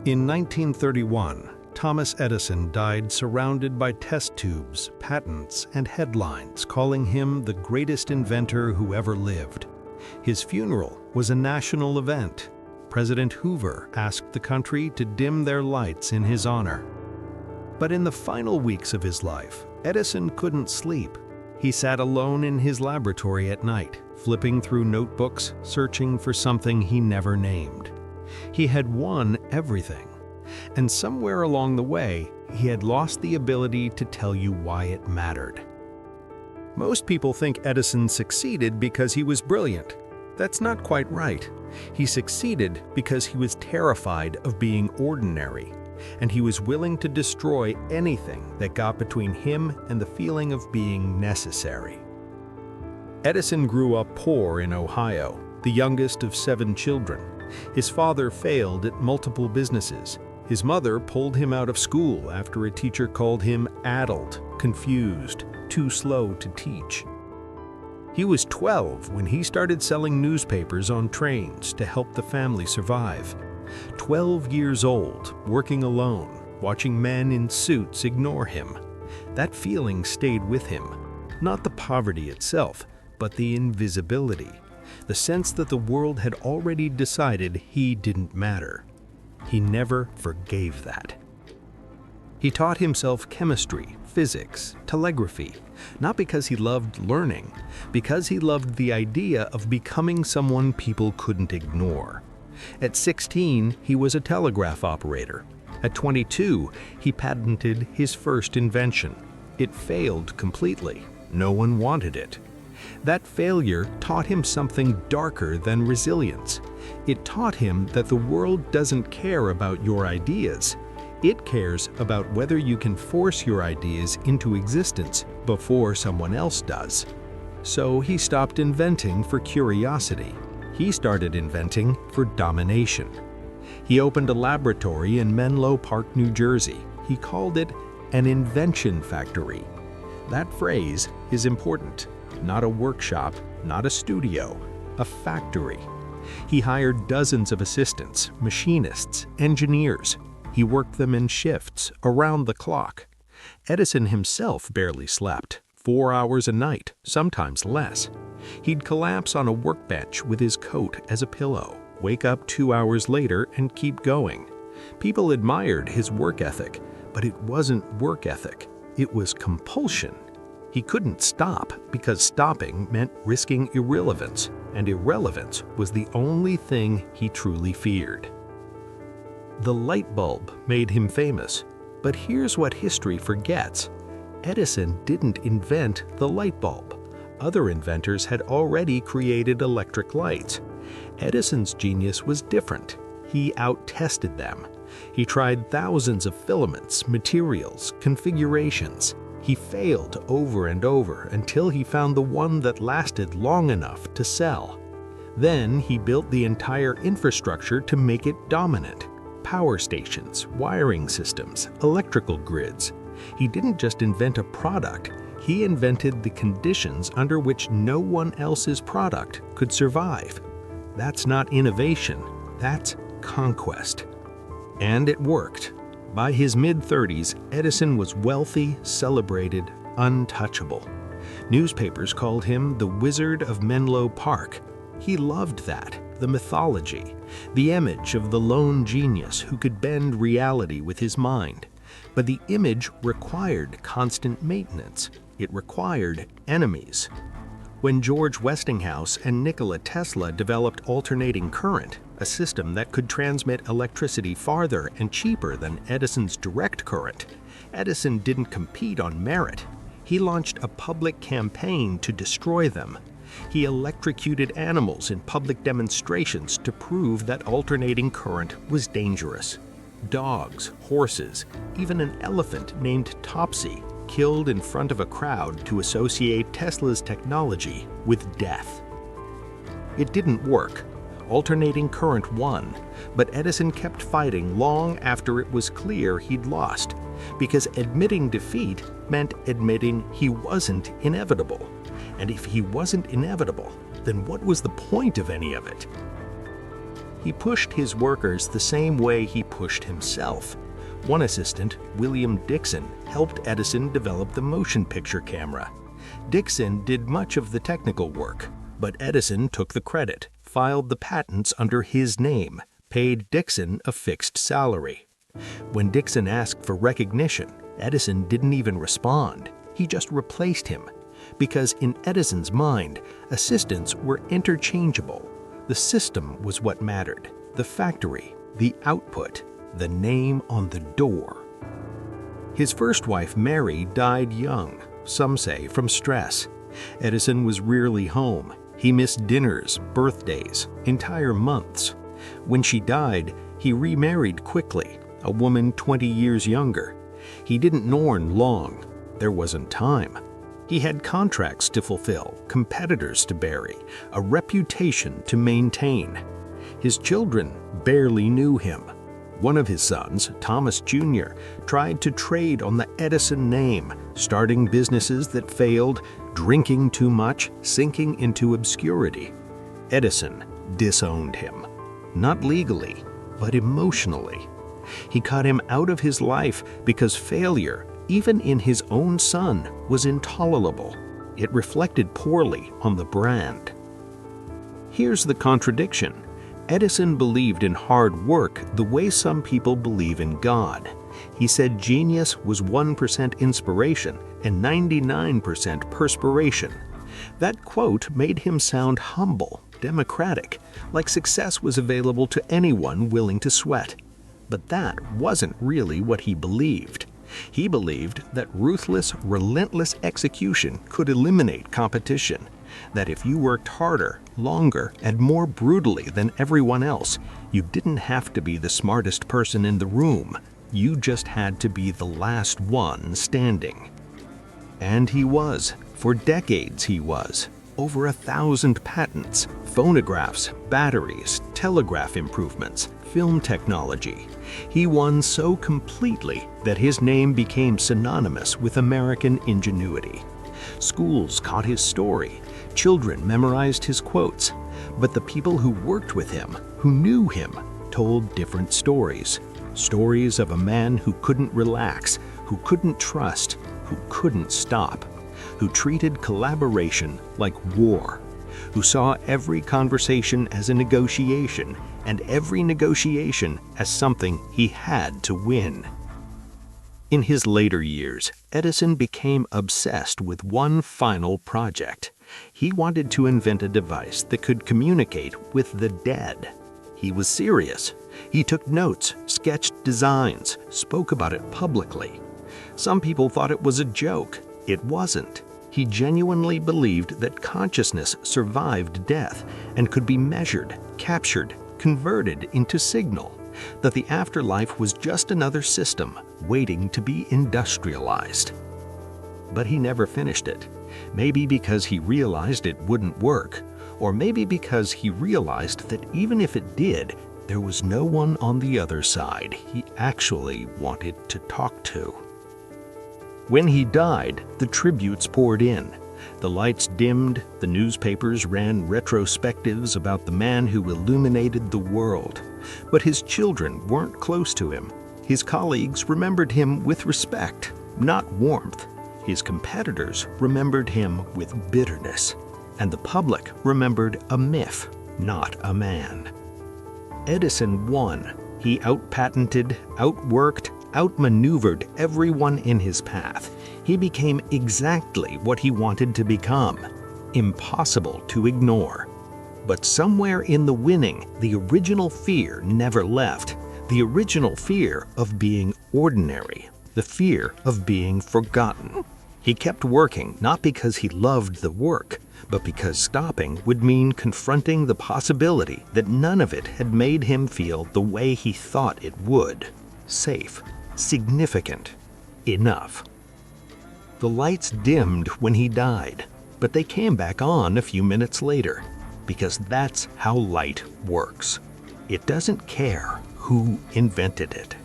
In 1931, Thomas Edison died surrounded by test tubes, patents, and headlines calling him the greatest inventor who ever lived. His funeral was a national event. President Hoover asked the country to dim their lights in his honor. But in the final weeks of his life, Edison couldn't sleep. He sat alone in his laboratory at night, flipping through notebooks, searching for something he never named. He had won everything, and somewhere along the way, he had lost the ability to tell you why it mattered. Most people think Edison succeeded because he was brilliant. That's not quite right. He succeeded because he was terrified of being ordinary, and he was willing to destroy anything that got between him and the feeling of being necessary. Edison grew up poor in Ohio, the youngest of 7 children. His father failed at multiple businesses. His mother pulled him out of school after a teacher called him addled, confused, too slow to teach. He was 12 when he started selling newspapers on trains to help the family survive. 12 years old, working alone, watching men in suits ignore him. That feeling stayed with him. Not the poverty itself, but the invisibility. The sense that the world had already decided he didn't matter. He never forgave that. He taught himself chemistry, physics, telegraphy, not because he loved learning, because he loved the idea of becoming someone people couldn't ignore. At 16, he was a telegraph operator. At 22, he patented his first invention. It failed completely. No one wanted it. That failure taught him something darker than resilience. It taught him that the world doesn't care about your ideas. It cares about whether you can force your ideas into existence before someone else does. So he stopped inventing for curiosity. He started inventing for domination. He opened a laboratory in Menlo Park, New Jersey. He called it an invention factory. That phrase is important. Not a workshop, not a studio, a factory. He hired dozens of assistants, machinists, engineers. He worked them in shifts, around the clock. Edison himself barely slept, 4 hours a night, sometimes less. He'd collapse on a workbench with his coat as a pillow, wake up 2 hours later and keep going. People admired his work ethic, but it wasn't work ethic. It was compulsion. He couldn't stop because stopping meant risking irrelevance, and irrelevance was the only thing he truly feared. The light bulb made him famous, but here's what history forgets. Edison didn't invent the light bulb. Other inventors had already created electric lights. Edison's genius was different. He out-tested them. He tried thousands of filaments, materials, configurations. He failed over and over until he found the one that lasted long enough to sell. Then he built the entire infrastructure to make it dominant. Power stations, wiring systems, electrical grids. He didn't just invent a product, he invented the conditions under which no one else's product could survive. That's not innovation, that's conquest. And it worked. By his mid-30s, Edison was wealthy, celebrated, untouchable. Newspapers called him the Wizard of Menlo Park. He loved that, the mythology, the image of the lone genius who could bend reality with his mind. But the image required constant maintenance. It required enemies. When George Westinghouse and Nikola Tesla developed alternating current, a system that could transmit electricity farther and cheaper than Edison's direct current, Edison didn't compete on merit. He launched a public campaign to destroy them. He electrocuted animals in public demonstrations to prove that alternating current was dangerous. Dogs, horses, even an elephant named Topsy killed in front of a crowd to associate Tesla's technology with death. It didn't work. Alternating current won, but Edison kept fighting long after it was clear he'd lost, because admitting defeat meant admitting he wasn't inevitable. And if he wasn't inevitable, then what was the point of any of it? He pushed his workers the same way he pushed himself. One assistant, William Dixon, helped Edison develop the motion picture camera. Dixon did much of the technical work, but Edison took the credit, filed the patents under his name, paid Dixon a fixed salary. When Dixon asked for recognition, Edison didn't even respond. He just replaced him. Because in Edison's mind, assistants were interchangeable. The system was what mattered, the factory, the output, the name on the door. His first wife, Mary, died young, some say from stress. Edison was rarely home. He missed dinners, birthdays, entire months. When she died, he remarried quickly, a woman 20 years younger. He didn't mourn long. There wasn't time. He had contracts to fulfill, competitors to bury, a reputation to maintain. His children barely knew him. One of his sons, Thomas Jr., tried to trade on the Edison name, starting businesses that failed, drinking too much, sinking into obscurity. Edison disowned him. Not legally, but emotionally. He cut him out of his life because failure, even in his own son, was intolerable. It reflected poorly on the brand. Here's the contradiction. Edison believed in hard work the way some people believe in God. He said genius was 1% inspiration and 99% perspiration. That quote made him sound humble, democratic, like success was available to anyone willing to sweat. But that wasn't really what he believed. He believed that ruthless, relentless execution could eliminate competition, that if you worked harder, longer, and more brutally than everyone else, you didn't have to be the smartest person in the room. You just had to be the last one standing. And he was. For decades he was. Over 1,000 patents, phonographs, batteries, telegraph improvements, film technology. He won so completely that his name became synonymous with American ingenuity. Schools caught his story. Children memorized his quotes. But the people who worked with him, who knew him, told different stories. Stories of a man who couldn't relax, who couldn't trust, who couldn't stop, who treated collaboration like war, who saw every conversation as a negotiation and every negotiation as something he had to win. In his later years, Edison became obsessed with one final project. He wanted to invent a device that could communicate with the dead. He was serious. He took notes, sketched designs, spoke about it publicly. Some people thought it was a joke. It wasn't. He genuinely believed that consciousness survived death and could be measured, captured, converted into signal, that the afterlife was just another system waiting to be industrialized. But he never finished it. Maybe because he realized it wouldn't work, or maybe because he realized that even if it did, there was no one on the other side he actually wanted to talk to. When he died, the tributes poured in. The lights dimmed, the newspapers ran retrospectives about the man who illuminated the world. But his children weren't close to him. His colleagues remembered him with respect, not warmth. His competitors remembered him with bitterness. And the public remembered a myth, not a man. Edison won. He outpatented, outworked, outmaneuvered everyone in his path. He became exactly what he wanted to become. Impossible to ignore. But somewhere in the winning, the original fear never left. The original fear of being ordinary. The fear of being forgotten. He kept working not because he loved the work, but because stopping would mean confronting the possibility that none of it had made him feel the way he thought it would. Safe, significant, enough. The lights dimmed when he died, but they came back on a few minutes later, because that's how light works. It doesn't care who invented it.